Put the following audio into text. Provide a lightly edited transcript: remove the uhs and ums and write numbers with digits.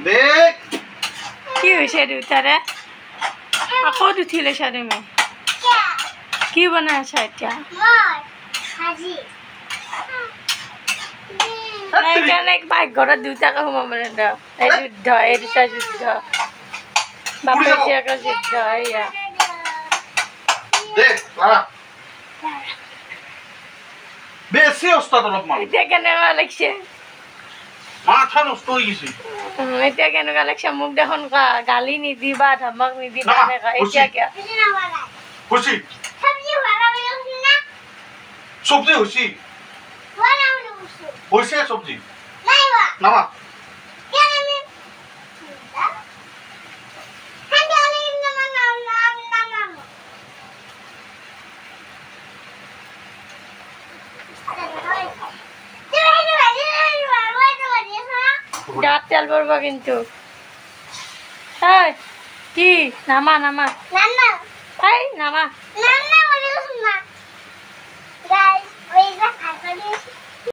দেখ কি হয়েছে দুটাৰে আকৌ উঠিলে তুমি কি বনাই আছা এতিয়া সেইকাৰণে পাকঘৰত দুটাকে সোমাব নিদিয়া এই যুদ্ধ এই দুটা যুদ্ধ বাপেক জীয়েকৰ যুদ্ধ এয়া দেখ বেছি ওস্তাদ অলপমান এতিয়া কেনেকুৱা লাগিছে মাথা নষ্ট হৈ গৈছে এতিয়া কেনেকুৱা লাগিছে মোক দেখোন গালি নিদিবা ধমক নিদিবা এনেকুৱা এতিয়া কিয় খুশি সবজি হইছি হইছে সবজি নামা গাত তেল পড়ব কিন্তু কি নামা নামা নামা